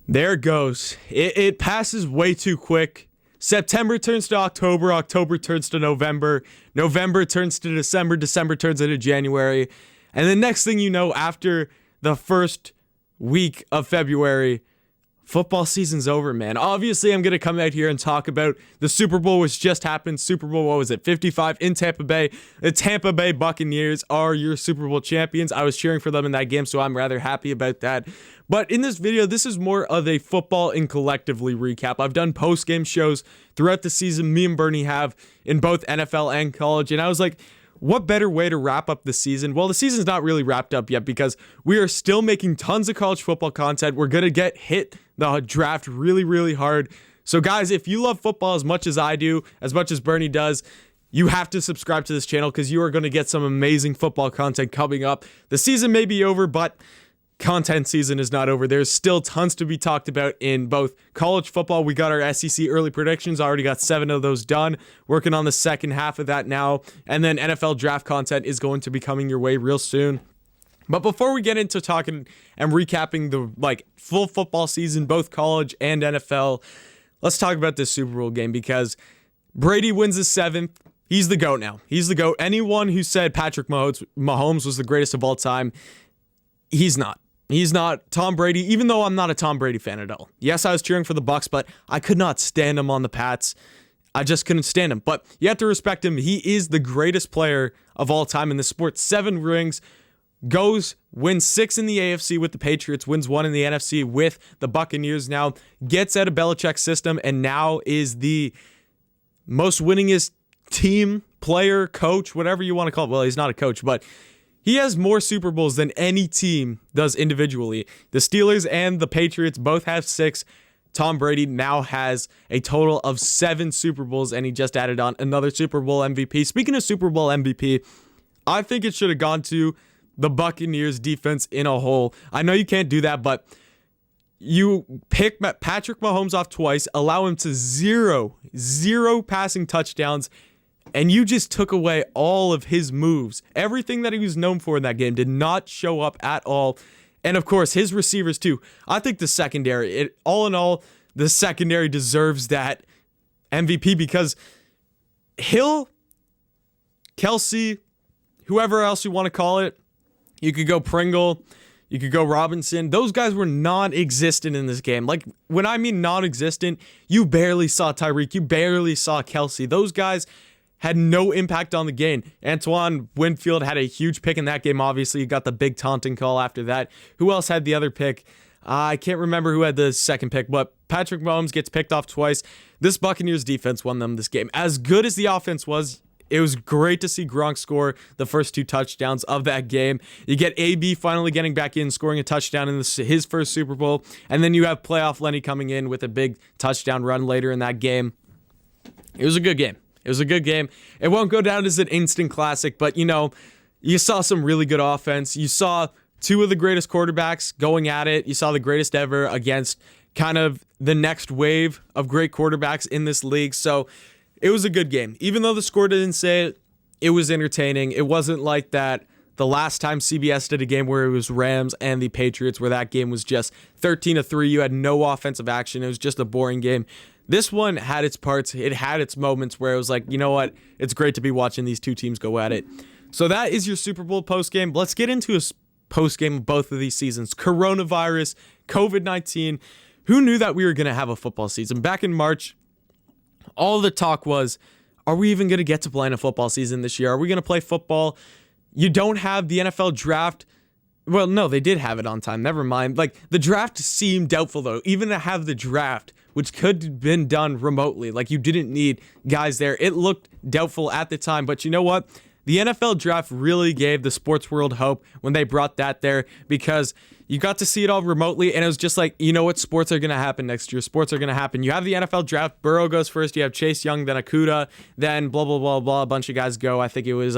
There it goes. It passes way too quick. September turns to October. October turns to November. November turns to December. December turns into January. And the next thing you know, after the first week of February, football season's over, man. Obviously, I'm going to come out here and talk about the Super Bowl, which just happened. Super Bowl, what was it, 55 in Tampa Bay. The Tampa Bay Buccaneers are your Super Bowl champions. I was cheering for them in that game, so I'm rather happy about that. But in this video, this is more of a football and collectively recap. I've done post-game shows throughout the season. Me and Bernie have in both NFL and college. And I was like, what better way to wrap up the season? Well, the season's not really wrapped up yet because we are still making tons of college football content. We're going to get hit the draft really, really hard. So guys, if you love football as much as I do, as much as Bernie does, you have to subscribe to this channel because you are going to get some amazing football content coming up. The season may be over, but content season is not over. There's still tons to be talked about in both college football. We got our SEC early predictions. I already got 7 of those done. Working on the second half of that now. And then NFL draft content is going to be coming your way real soon. But before we get into talking and recapping the full football season, both college and NFL, let's talk about this Super Bowl game because Brady wins his 7th. He's the GOAT now. He's the GOAT. Anyone who said Patrick Mahomes was the greatest of all time, he's not. He's not. Tom Brady, even though I'm not a Tom Brady fan at all. Yes, I was cheering for the Bucs, but I could not stand him on the Pats. I just couldn't stand him. But you have to respect him. He is the greatest player of all time in the sport. 7 rings, wins 6 in the AFC with the Patriots, wins 1 in the NFC with the Buccaneers now, gets out of Belichick's system, and now is the most winningest team, player, coach, whatever you want to call it. Well, he's not a coach, but he has more Super Bowls than any team does individually. The Steelers and the Patriots both have 6. Tom Brady now has a total of 7 Super Bowls, and he just added on another Super Bowl MVP. Speaking of Super Bowl MVP, I think it should have gone to the Buccaneers defense in a whole. I know you can't do that, but you pick Patrick Mahomes off twice, allow him to zero passing touchdowns, and you just took away all of his moves. Everything that he was known for in that game did not show up at all. And of course, his receivers too. I think the secondary, all in all, the secondary deserves that MVP because Hill, Kelsey, whoever else you want to call it, you could go Pringle, you could go Robinson. Those guys were non-existent in this game. Like, when I mean non-existent, you barely saw Tyreek, you barely saw Kelsey. Those guys had no impact on the game. Antoine Winfield had a huge pick in that game, obviously. You got the big taunting call after that. Who else had the other pick? I can't remember who had the second pick, but Patrick Mahomes gets picked off twice. This Buccaneers defense won them this game. As good as the offense was, it was great to see Gronk score the first 2 touchdowns of that game. You get AB finally getting back in, scoring a touchdown in his first Super Bowl, and then you have playoff Lenny coming in with a big touchdown run later in that game. It was a good game. It was a good game. It won't go down as an instant classic, but, you saw some really good offense. You saw 2 of the greatest quarterbacks going at it. You saw the greatest ever against kind of the next wave of great quarterbacks in this league. So it was a good game. Even though the score didn't say it, it was entertaining. It wasn't like that the last time CBS did a game where it was Rams and the Patriots, where that game was just 13-3. You had no offensive action. It was just a boring game. This one had its parts. It had its moments where it was like, you know what? It's great to be watching these 2 teams go at it. So that is your Super Bowl postgame. Let's get into a postgame of both of these seasons. Coronavirus, COVID-19. Who knew that we were going to have a football season? Back in March, all the talk was, are we even going to get to play in a football season this year? Are we going to play football? You don't have the NFL draft. Well, no, they did have it on time. Never mind. The draft seemed doubtful, though. Even to have the draft, which could have been done remotely. You didn't need guys there. It looked doubtful at the time. But you know what? The NFL draft really gave the sports world hope when they brought that there because you got to see it all remotely. And it was just like, you know what? Sports are going to happen next year. Sports are going to happen. You have the NFL draft. Burrow goes first. You have Chase Young, then Okuda, then blah, blah, blah, blah. A bunch of guys go. I think it was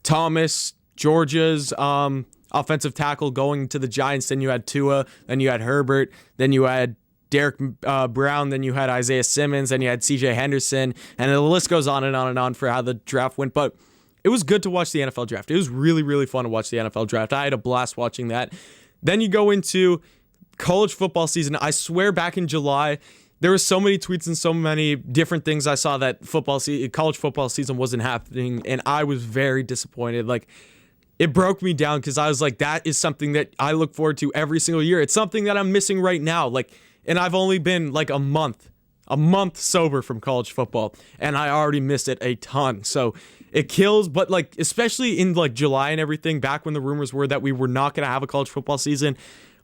Thomas, Georgia's offensive tackle going to the Giants. Then you had Tua. Then you had Herbert. Then you had Derek Brown, then you had Isaiah Simmons, then you had CJ Henderson, and the list goes on and on and on for how the draft went. But it was good to watch the NFL draft. It was really, really fun to watch the NFL draft. I had a blast watching that. Then you go into college football season, I swear back in July, there were so many tweets and so many different things I saw that college football season wasn't happening, and I was very disappointed. Like, it broke me down because I was like, that is something that I look forward to every single year. It's something that I'm missing right now. Like, and I've only been like a month sober from college football, and I already missed it a ton. So it kills, but like, especially in like July and everything, back when the rumors were that we were not going to have a college football season,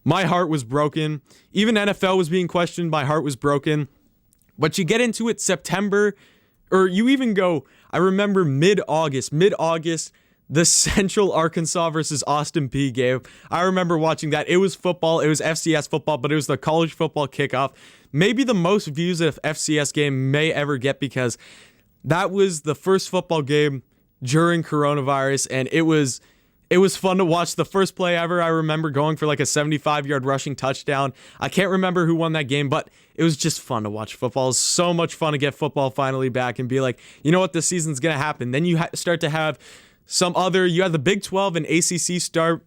my heart was broken. Even NFL was being questioned. My heart was broken. But you get into it September, or you even go, I remember mid-August, the Central Arkansas versus Austin Peay game. I remember watching that. It was football. It was FCS football, but it was the college football kickoff. Maybe the most views that an FCS game may ever get, because that was the first football game during coronavirus, and it was fun to watch. The first play ever, I remember going for like a 75-yard rushing touchdown. I can't remember who won that game, but it was just fun to watch football. It was so much fun to get football finally back and be like, you know what, this season's going to happen. Then you start to have you had the Big 12 and ACC start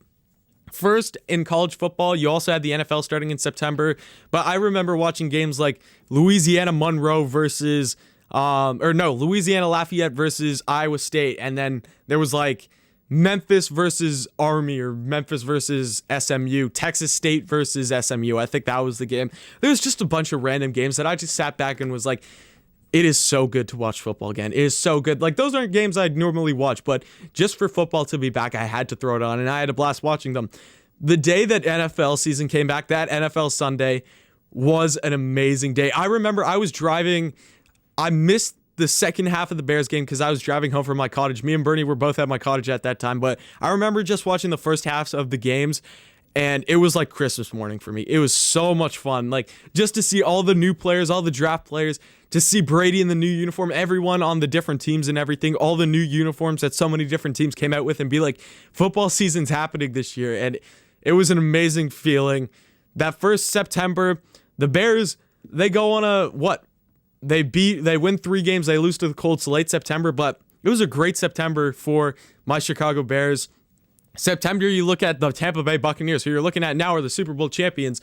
first in college football. You also had the NFL starting in September. But I remember watching games like Louisiana Lafayette versus Iowa State. And then there was like Memphis versus Army, or Memphis versus SMU, Texas State versus SMU. I think that was the game. There was just a bunch of random games that I just sat back and was like, it is so good to watch football again. It is so good. Like, those aren't games I'd normally watch, but just for football to be back, I had to throw it on, and I had a blast watching them. The day that NFL season came back, that NFL Sunday was an amazing day. I remember I was driving. I missed the second half of the Bears game because I was driving home from my cottage. Me and Bernie were both at my cottage at that time, but I remember just watching the first halves of the games, and it was like Christmas morning for me. It was so much fun. Like, just to see all the new players, all the draft players, to see Brady in the new uniform, everyone on the different teams and everything, all the new uniforms that so many different teams came out with, and be like, football season's happening this year. And it was an amazing feeling. That first September, the Bears, they go on they win 3 games, they lose to the Colts late September, but it was a great September for my Chicago Bears. September, you look at the Tampa Bay Buccaneers, who you're looking at now are the Super Bowl champions,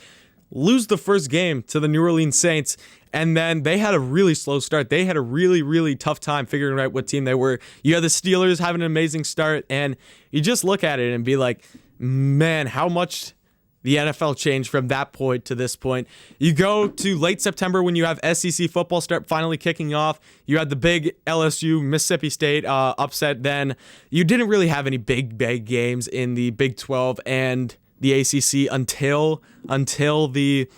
lose the first game to the New Orleans Saints, and then they had a really slow start. They had a really, really tough time figuring out what team they were. You had the Steelers having an amazing start, and you just look at it and be like, man, how much the NFL changed from that point to this point. You go to late September when you have SEC football start finally kicking off. You had the big LSU, Mississippi State upset then. You didn't really have any big games in the Big 12 and the ACC until the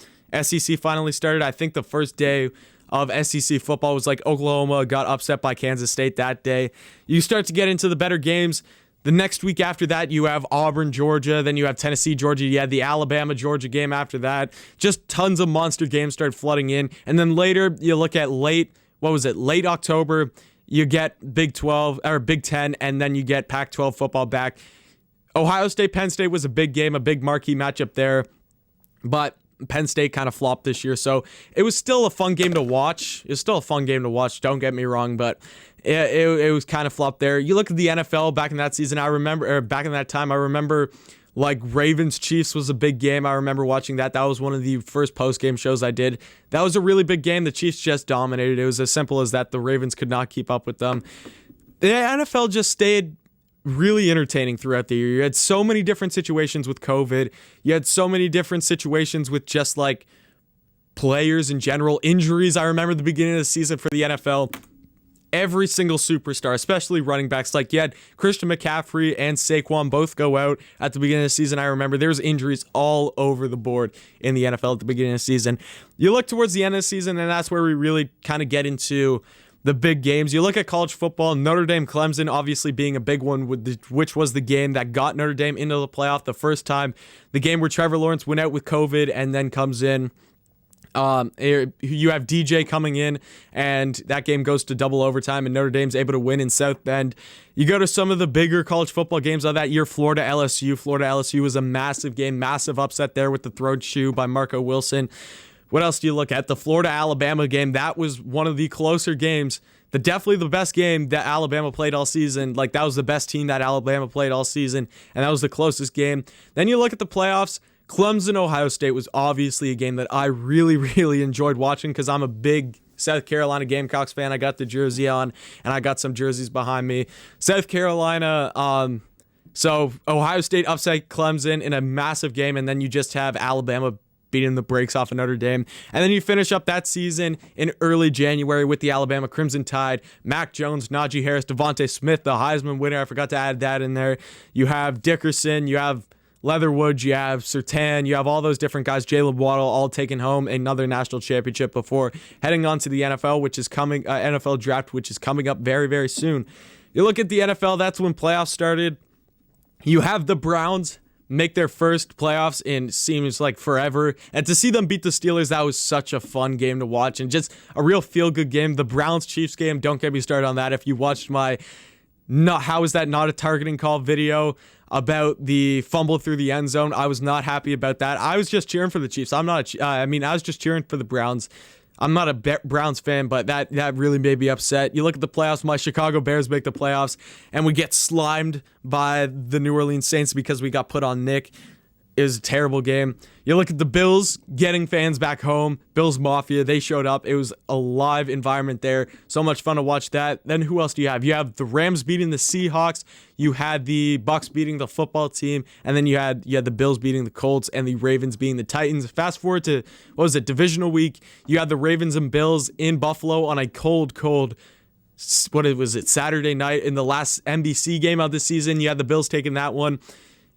SEC finally started. I think the first day of SEC football was like Oklahoma got upset by Kansas State that day. You start to get into the better games. The next week after that, you have Auburn, Georgia. Then you have Tennessee, Georgia. You had the Alabama, Georgia game after that. Just tons of monster games started flooding in. And then later, you look at late October, you get Big 12 or Big 10, and then you get Pac-12 football back. Ohio State, Penn State was a big game, a big marquee matchup there. But Penn State kind of flopped this year, so it was still a fun game to watch. Don't get me wrong, but it was kind of flopped there. You look at the NFL back in that season, I remember like Ravens Chiefs was a big game. I remember watching that. That was one of the first post-game shows I did. That was a really big game. The Chiefs just dominated. It was as simple as that. The Ravens could not keep up with them. The NFL just stayed really entertaining throughout the year. You had so many different situations with COVID. You had so many different situations with just like players in general, injuries. I remember the beginning of the season for the NFL, every single superstar, especially running backs, like you had Christian McCaffrey and Saquon both go out at the beginning of the season. I remember there was injuries all over the board in the NFL at the beginning of the season. You look towards the end of the season, and that's where we really kind of get into the big games. You look at college football, Notre Dame Clemson obviously being a big one, which was the game that got Notre Dame into the playoff the first time. The game where Trevor Lawrence went out with COVID and then comes in. You have DJ coming in, and that game goes to double overtime, and Notre Dame's able to win in South Bend. You go to some of the bigger college football games of that year, Florida LSU. Florida LSU was a massive game, massive upset there with the thrown shoe by Marco Wilson. What else do you look at? The Florida-Alabama game, that was one of the closer games. Definitely the best game that Alabama played all season. Like, that was the best team that Alabama played all season, and that was the closest game. Then you look at the playoffs. Clemson, Ohio State was obviously a game that I really, really enjoyed watching because I'm a big South Carolina Gamecocks fan. I got the jersey on, and I got some jerseys behind me. South Carolina, so Ohio State upset Clemson in a massive game, and then you just have Alabama beating the brakes off of Notre Dame. And then you finish up that season in early January with the Alabama Crimson Tide, Mac Jones, Najee Harris, Devontae Smith, the Heisman winner. I forgot to add that in there. You have Dickerson, you have Leatherwood, you have Surtain, you have all those different guys, Jalen Waddle, all taking home another national championship before heading on to the NFL, which is coming, NFL draft, which is coming up very, very soon. You look at the NFL, that's when playoffs started. You have the Browns make their first playoffs in seems like forever. And to see them beat the Steelers, that was such a fun game to watch and just a real feel-good game. The Browns-Chiefs game, don't get me started on that. If you watched my how is that not a targeting call video about the fumble through the end zone, I was not happy about that. I was just cheering for the Chiefs. I was just cheering for the Browns. I'm not a Browns fan, but that really made me upset. You look at the playoffs, my Chicago Bears make the playoffs, and we get slimed by the New Orleans Saints because we got put on Nick. It was a terrible game. You look at the Bills getting fans back home. Bills Mafia, they showed up. It was a live environment there. So much fun to watch that. Then who else do you have? You have the Rams beating the Seahawks. You had the Bucks beating the football team. And then you had the Bills beating the Colts and the Ravens beating the Titans. Fast forward to, divisional week. You had the Ravens and Bills in Buffalo on a cold, Saturday night in the last NBC game of the season. You had the Bills taking that one.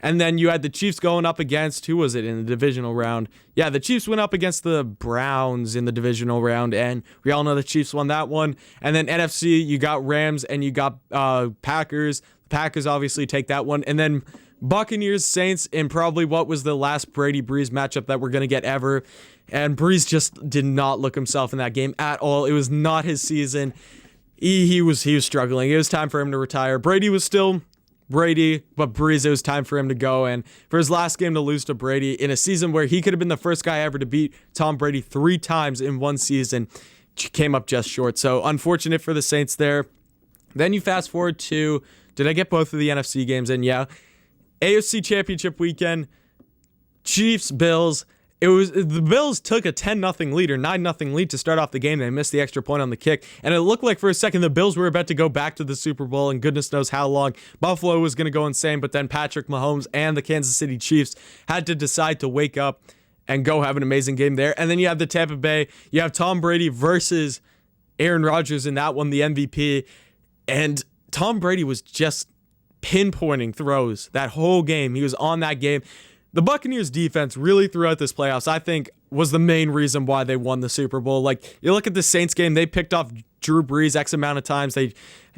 And then you had the Chiefs going up against, who was it in the divisional round? Yeah, the Chiefs went up against the Browns in the divisional round, and we all know the Chiefs won that one. And then NFC, you got Rams and you got Packers. The Packers obviously take that one. And then Buccaneers, Saints, in probably what was the last Brady-Breeze matchup that we're going to get ever. And Breeze just did not look himself in that game at all. It was not his season. He was struggling. It was time for him to retire. Brady was still Brady, but Breeze, it was time for him to go. And for his last game to lose to Brady in a season where he could have been the first guy ever to beat Tom Brady 3 times in one season, came up just short. So unfortunate for the Saints there. Then you fast forward to, did I get both of the NFC games in? Yeah. AFC Championship weekend, Chiefs, Bills. The Bills took a 10-0 lead or 9-0 lead to start off the game. They missed the extra point on the kick. And it looked like for a second the Bills were about to go back to the Super Bowl, and goodness knows how long. Buffalo was going to go insane, but then Patrick Mahomes and the Kansas City Chiefs had to decide to wake up and go have an amazing game there. And then you have the Tampa Bay. You have Tom Brady versus Aaron Rodgers in that one, the MVP. And Tom Brady was just pinpointing throws that whole game. He was on that game. The Buccaneers defense really throughout this playoffs, I think, was the main reason why they won the Super Bowl. Like, you look at the Saints game, they picked off Drew Brees X amount of times. They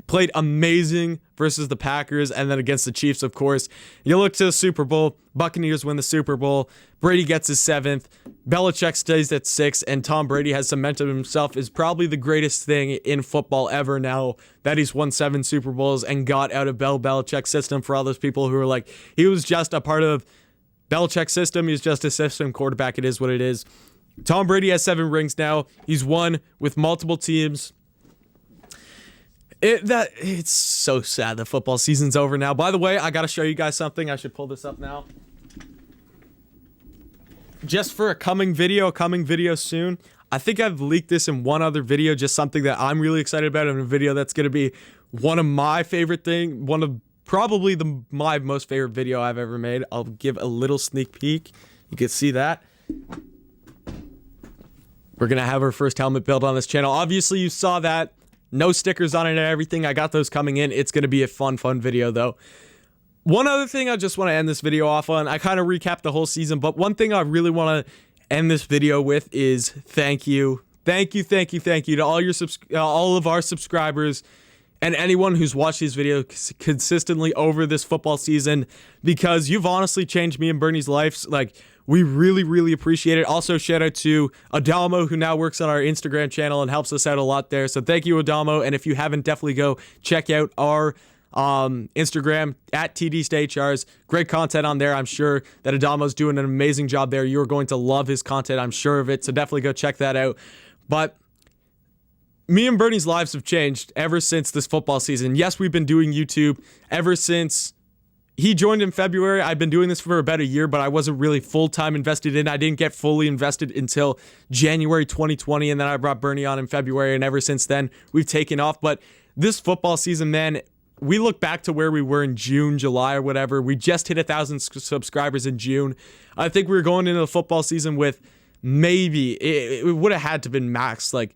played amazing versus the Packers and then against the Chiefs, of course. You look to the Super Bowl, Buccaneers win the Super Bowl. Brady gets his 7th. Belichick stays at 6, and Tom Brady has cemented himself as probably the greatest thing in football ever now that he's won 7 Super Bowls and got out of Belichick's system. For all those people who are like, he was just a part of Belichick's system. He's just a system quarterback. It is what it is. Tom Brady has 7 rings now. He's won with multiple teams. It's so sad the football season's over now. By the way, I got to show you guys something. I should pull this up now. Just for a coming video soon. I think I've leaked this in one other video, just something that I'm really excited about in a video that's going to be one of my favorite things, probably my most favorite video I've ever made. I'll give a little sneak peek. You can see that. We're going to have our first helmet build on this channel. Obviously, you saw that. No stickers on it and everything. I got those coming in. It's going to be a fun video, though. One other thing I just want to end this video off on. I kind of recapped the whole season, but one thing I really want to end this video with is thank you. Thank you to all of our subscribers and anyone who's watched these videos consistently over this football season, because you've honestly changed me and Bernie's lives. Like, we really, really appreciate it. Also, shout out to Adamo, who now works on our Instagram channel and helps us out a lot there. So thank you, Adamo. And if you haven't, definitely go check out our Instagram at TDSTOHRS. Great content on there. I'm sure that Adamo's doing an amazing job there. You're going to love his content. I'm sure of it. So definitely go check that out. But me and Bernie's lives have changed ever since this football season. Yes, we've been doing YouTube ever since he joined in February. I've been doing this for about a year, but I wasn't really full-time invested in. I didn't get fully invested until January 2020, and then I brought Bernie on in February, and ever since then, we've taken off. But this football season, man, we look back to where we were in June, July, or whatever. We just hit 1,000 subscribers in June. I think we were going into the football season with maybe, it would have had to been max, like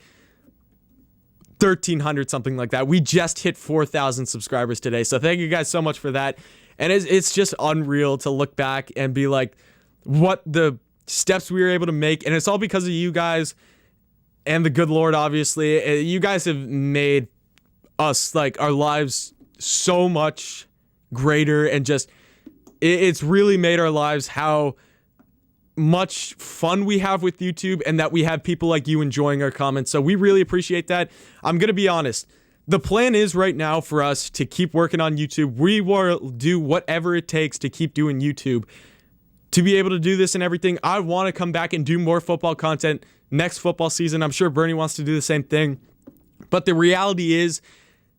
1,300, something like that. We just hit 4,000 subscribers today. So thank you guys so much for that. And it's just unreal to look back and be like, what the steps we were able to make. And it's all because of you guys and the good Lord, obviously. You guys have made us, like, our lives so much greater, and just, it's really made our lives how much fun we have with YouTube, and that we have people like you enjoying our comments. So we really appreciate that. I'm going to be honest. The plan is right now for us to keep working on YouTube. We will do whatever it takes to keep doing YouTube. To be able to do this and everything, I want to come back and do more football content next football season. I'm sure Bernie wants to do the same thing. But the reality is,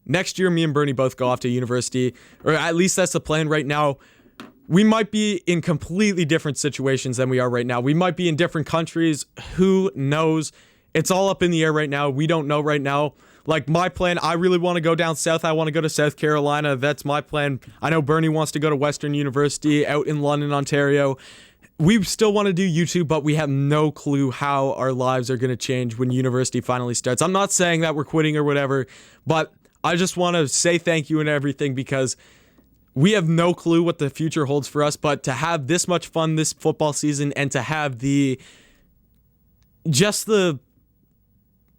next year, me and Bernie both go off to university, or at least that's the plan right now. We might be in completely different situations than we are right now. We might be in different countries. Who knows? It's all up in the air right now. We don't know right now. Like, my plan, I really want to go down south. I want to go to South Carolina. That's my plan. I know Bernie wants to go to Western University out in London, Ontario. We still want to do YouTube, but we have no clue how our lives are going to change when university finally starts. I'm not saying that we're quitting or whatever, but I just want to say thank you and everything, because we have no clue what the future holds for us. But to have this much fun this football season, and to have the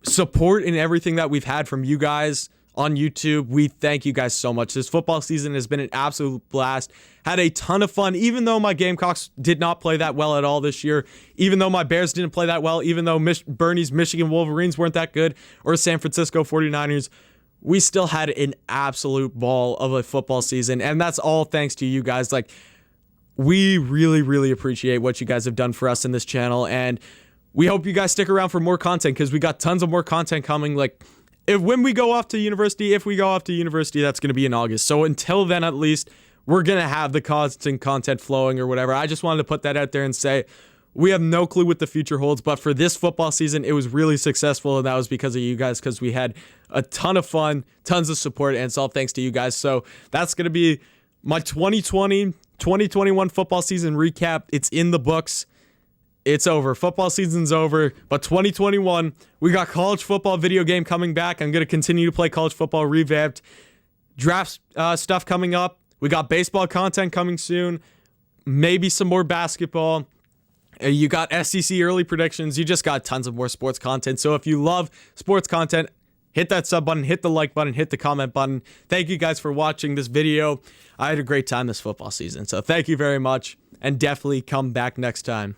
support and everything that we've had from you guys on YouTube, we thank you guys so much. This football season has been an absolute blast. Had a ton of fun, even though my Gamecocks did not play that well at all this year, even though my Bears didn't play that well, even though Bernie's Michigan Wolverines weren't that good, or San Francisco 49ers. We still had an absolute ball of a football season, and that's all thanks to you guys. Like, we really, really appreciate what you guys have done for us in this channel, and we hope you guys stick around for more content, because we got tons of more content coming. Like, if we go off to university, that's going to be in August. So until then, at least, we're going to have the constant content flowing or whatever. I just wanted to put that out there and say, we have no clue what the future holds, but for this football season, it was really successful, and that was because of you guys, because we had a ton of fun, tons of support, and it's all thanks to you guys. So that's going to be my 2020-2021 football season recap. It's in the books. It's over. Football season's over, but 2021, we got college football video game coming back. I'm going to continue to play college football revamped. Draft stuff coming up. We got baseball content coming soon. Maybe some more basketball. You got SEC early predictions. You just got tons of more sports content. So if you love sports content, hit that sub button, hit the like button, hit the comment button. Thank you guys for watching this video. I had a great time this football season. So thank you very much, and definitely come back next time.